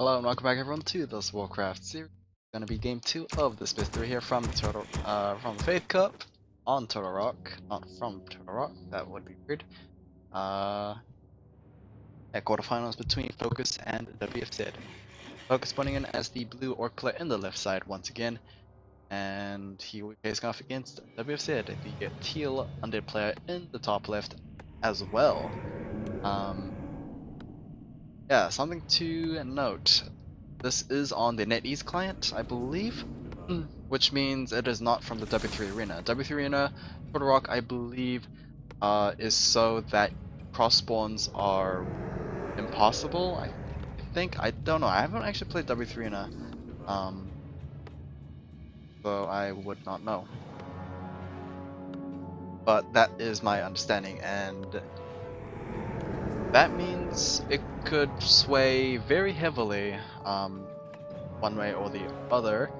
Hello and welcome back everyone to this Warcraft series. It's gonna be game 2 of the Split 3 here from from the Faith Cup on Turtle Rock. Not from Turtle Rock, that would be weird. At quarterfinals between FoCuS and WFZ. FoCuS putting in as the blue orc player in the left side once again. And he will be facing off against WFZ, the teal undead player in the top left as well. Yeah, something to note. This is on the NetEase client, I believe, which means it is not from the W3 Arena. W3 Arena, Turtle Rock, I believe, is so that cross spawns are impossible. I think, I don't know. I haven't actually played W3 Arena, so I would not know. But that is my understanding, and that means it could sway very heavily, one way or the other.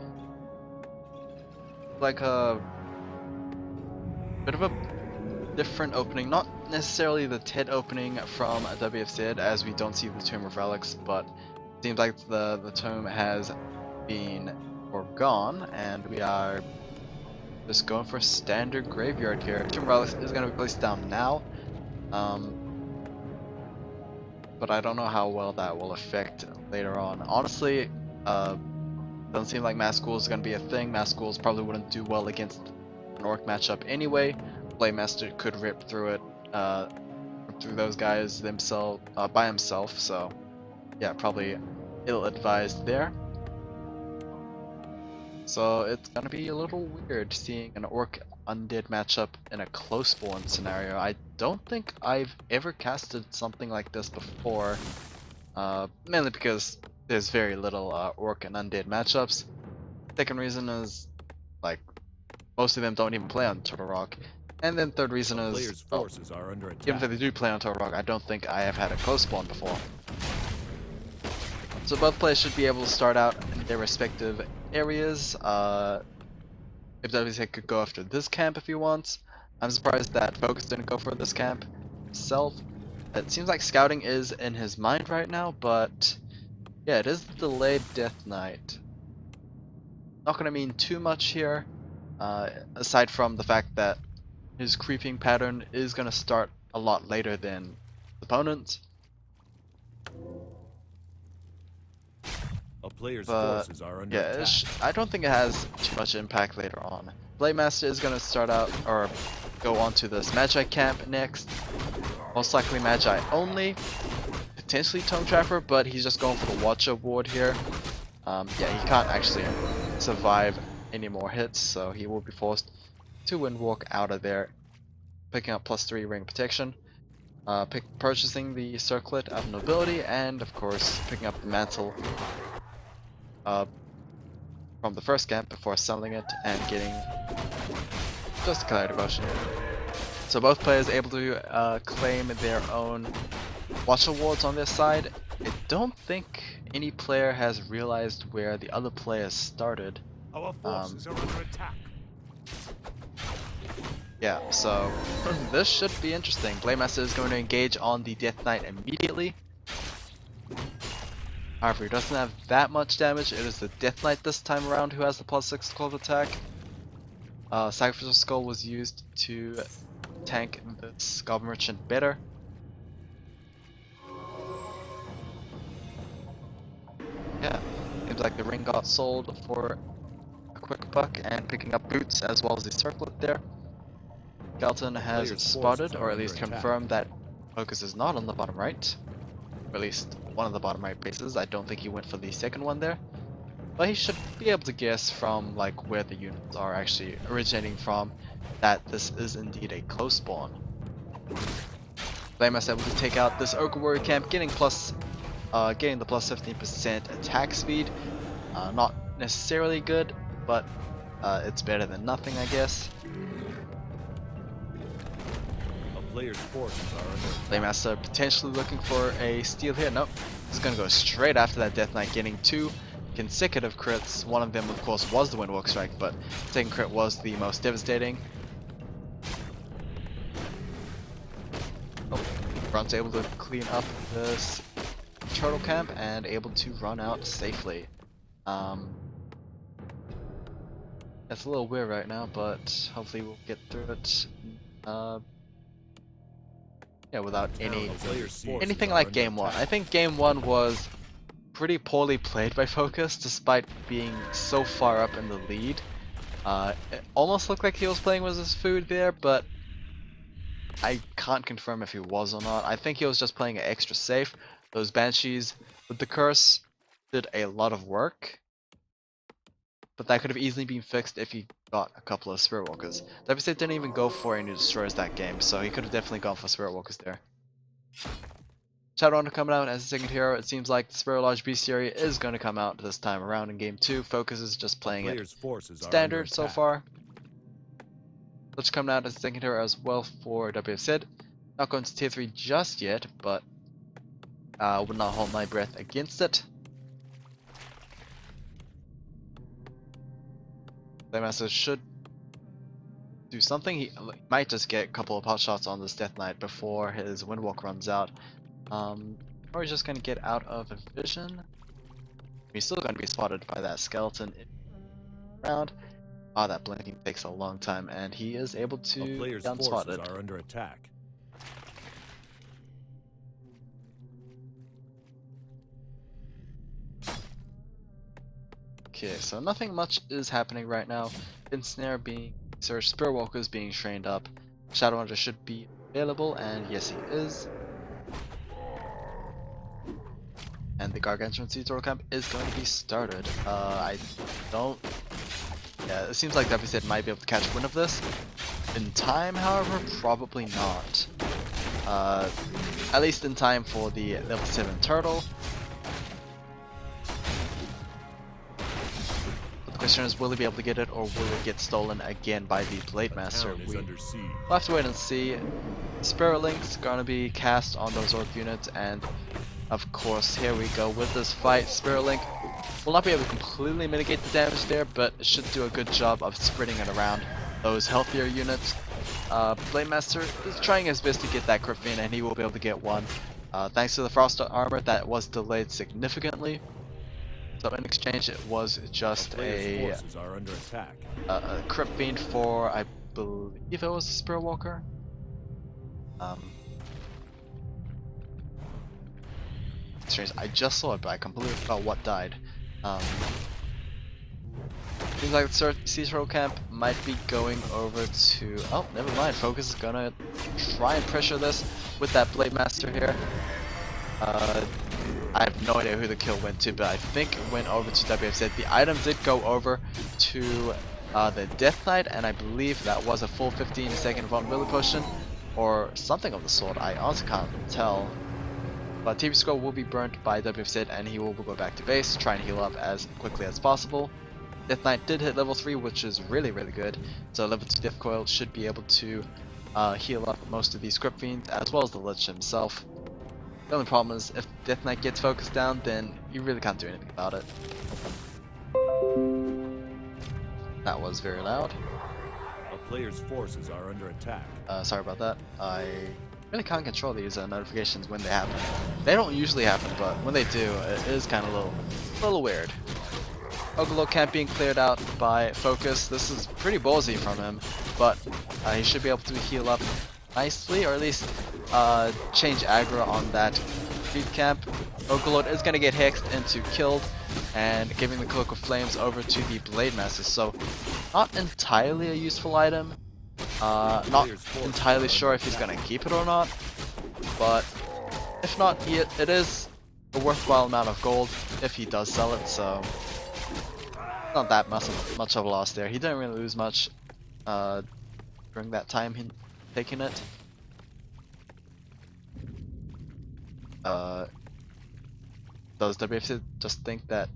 Like a bit of a different opening, not necessarily the TED opening from WFZ, as we don't see the Tomb of Relics, but it seems like the tomb has been forgone, and we are just going for a standard graveyard here. Tomb of Relics is going to be placed down now. But I don't know how well that will affect later on. Honestly, doesn't seem like mass schools is going to be a thing. Mass schools probably wouldn't do well against an orc matchup anyway. Playmaster could rip through it, through those guys themselves by himself. So yeah, probably ill-advised there. So it's gonna be a little weird seeing an orc undead matchup in a close spawn scenario. I don't think I've ever casted something like this before, mainly because there's very little orc and undead matchups. Second reason is, like, most of them don't even play on Turtle Rock. And then third reason is, even if they do play on Turtle Rock, I don't think I have had a close spawn before. So both players should be able to start out in their respective areas. If WC could go after this camp if he wants. I'm surprised that FoCuS didn't go for this camp himself. It seems like scouting is in his mind right now, but yeah, it is the delayed Death Knight. Not gonna mean too much here, aside from the fact that his creeping pattern is gonna start a lot later than opponents. A player's forces are under attack. I don't think it has too much impact later on. Blademaster is going to start out, or go on to this Magi camp next. Most likely Magi only. Potentially Tome Trapper, but he's just going for the Watcher ward here. Yeah, he can't actually survive any more hits, so he will be forced to Windwalk out of there. Picking up +3 ring protection. Purchasing the Circlet of Nobility, and of course picking up the Mantle from the first camp before selling it and getting just a Cloud Devotion. So both players able to claim their own Watcher wards on their side. I don't think any player has realized where the other player started. Our forces are under attack. Yeah, so this should be interesting. Blademaster is going to engage on the Death Knight immediately. However, he doesn't have that much damage. It is the Death Knight this time around who has the +6 club attack. Sacrificial Skull was used to tank this Goblin Merchant better. Yeah, seems like the ring got sold for a quick buck, and picking up boots as well as the circlet there. Galton has spotted, or at least confirmed, that FoCuS is not on the bottom right. Or at least one of the bottom right bases. I don't think he went for the second one there. But he should be able to guess from like where the units are actually originating from that this is indeed a close spawn. Blademaster able to take out this Ogre Warrior camp, getting the +15% attack speed. Not necessarily good, but it's better than nothing, I guess. Player's forces are under attack. Blademaster potentially looking for a steal here. Nope. He's gonna go straight after that Death Knight, getting 2 consecutive crits. One of them, of course, was the Windwalk Strike, but the second crit was the most devastating. Oh, Brunt's able to clean up this turtle camp and able to run out safely. It's a little weird right now, but hopefully we'll get through it. Yeah, without anything like game one. I think game one was pretty poorly played by FoCuS, despite being so far up in the lead. It almost looked like he was playing with his food there, but I can't confirm if he was or not. I think he was just playing it extra safe. Those Banshees with the curse did a lot of work, but that could have easily been fixed if he got a couple of Spirit Walkers. WC3 didn't even go for any destroyers that game, so he could have definitely gone for Spirit Walkers there. Shadowrunner coming out as a second hero. It seems like the Spirit Lodge Bestiary is going to come out this time around in game 2. FoCuS is just playing it standard so far. Lich coming out as a second hero as well for WFZ. Not going to tier 3 just yet, but would not hold my breath against it. Playmaster should do something. He might just get a couple of pot shots on this Death Knight before his Windwalk runs out. Or he's just going to get out of vision. He's still going to be spotted by that skeleton around. Ah, that blinking takes a long time, and he is able to be unspotted. Are under attack. Okay, so nothing much is happening right now. Pin Snare being searched, Spirit Walkers being trained up. Shadowrunner should be available, and yes, he is. And the Gargantuan Sea Turtle Camp is going to be started. I don't. Yeah, it seems like WFZ might be able to catch wind of this. In time, however, probably not. At least in time for the level 7 turtle. But the question is, will he be able to get it, or will it get stolen again by the Blade Master? We'll have to wait and see. Spirit Link's gonna be cast on those Orc units, and of course, here we go with this fight. Spirit Link will not be able to completely mitigate the damage there, but should do a good job of spreading it around those healthier units. Blade Master is trying his best to get that crit in, and he will be able to get one. Thanks to the Frost armor that was delayed significantly. So in exchange, it was just a crit fiend for, I believe it was a Spirit Walker. Strange. I just saw it, but I completely forgot what died. Seems like the Sea Turtle Camp might be going over to. Oh, never mind. FoCuS is gonna try and pressure this with that Blade Master here. I have no idea who the kill went to, but I think it went over to WFZ. The item did go over to the Death Knight, and I believe that was a full 15-second vulnerability potion or something of the sort. I honestly can't tell. But TP Score will be burnt by WFZ, and he will go back to base, try and heal up as quickly as possible. Death Knight did hit level 3, which is really good. So level 2 Death Coil should be able to heal up most of these Crypt Fiends, as well as the Lich himself. The only problem is, if Death Knight gets focused down, then you really can't do anything about it. That was very loud. A player's forces are under attack. Sorry about that. I really can't control these notifications when they happen. They don't usually happen, but when they do, it is kind of a little weird. Ogolo Camp being cleared out by FoCuS. This is pretty ballsy from him, but he should be able to heal up nicely, or at least change aggro on that feed camp. Ogolo is going to get hexed into killed, and giving the Cloak of Flames over to the Blade Master. So not entirely a useful item. Not entirely sure if he's going to keep it or not, but if not, it is a worthwhile amount of gold if he does sell it, so not that much of a loss there. He didn't really lose much during that time taking it. Does WFZ just think that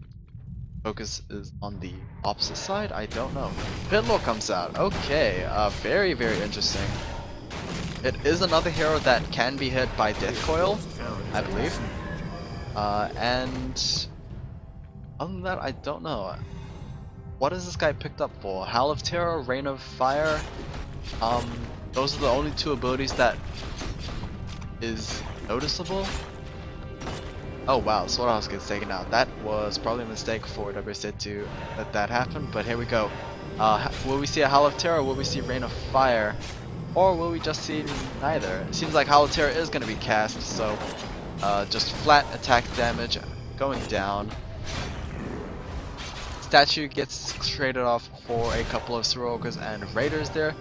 FoCuS is on the opposite side? I don't know. Pitlore comes out. Okay, very interesting. It is another hero that can be hit by Death Coil, I believe. And other than that, I don't know. What is this guy picked up for? Howl of Terror, Rain of Fire? Those are the only two abilities that is noticeable. Oh wow, Sword House gets taken out. That was probably a mistake for WFZ to let that happen, but here we go. Will we see a Howl of Terror, or will we see Rain of Fire? Or will we just see neither? It seems like Howl of Terror is going to be cast, so just flat attack damage going down. Statue gets traded off for a couple of Sorokas and Raiders there.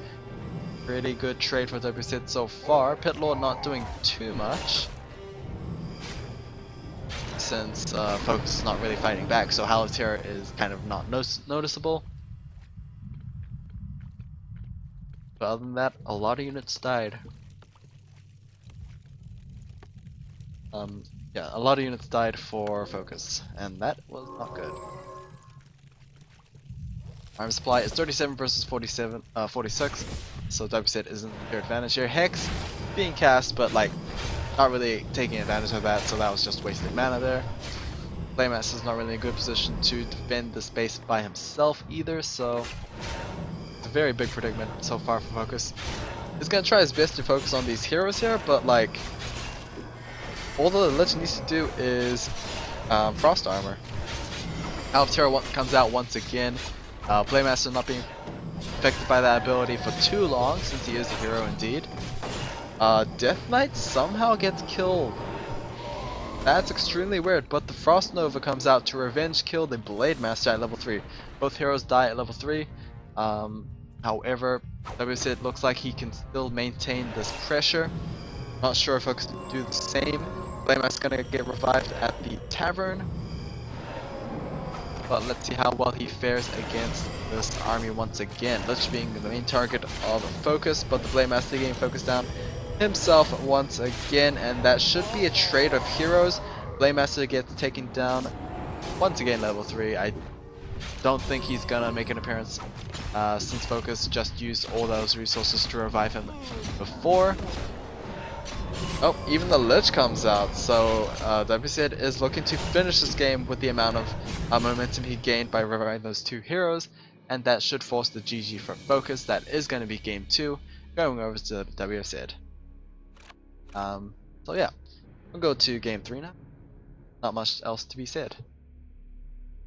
Pretty good trade for WFZ so far. Pitlord not doing too much, since FoCuS is not really fighting back, so Howl of Terror is kind of not noticeable. But other than that, a lot of units died. Yeah, a lot of units died for FoCuS, and that was not good. Armor supply is 37 versus 46, so WFZ is in the advantage here. Hex being cast, but like not really taking advantage of that, so that was just wasted mana there. Playmaster is not really in a good position to defend the space by himself either, so it's a very big predicament so far for FoCuS. He's gonna try his best to focus on these heroes here, but like all the Lich needs to do is Frost Armor. Howl of Terror comes out once again. Playmaster not being affected by that ability for too long, since he is a hero indeed. Death Knight somehow gets killed. That's extremely weird, but the Frost Nova comes out to revenge kill the Blade Master at level 3. Both heroes die at level 3. However, WFZ looks like he can still maintain this pressure. Not sure if FoCuS can do the same. Blade Master's gonna get revived at the tavern. But let's see how well he fares against this army once again. Lich being the main target of FoCuS, but the Blade Master getting focused down himself once again, and that should be a trade of heroes. Blade Master gets taken down once again level 3. I don't think he's gonna make an appearance since FoCuS just used all those resources to revive him before. Oh, even the Lich comes out, so WFZ is looking to finish this game with the amount of momentum he gained by reviving those two heroes, and that should force the GG for FoCuS. That is going to be game 2, going over to WFZ. So yeah, we'll go to game 3 now. Not much else to be said.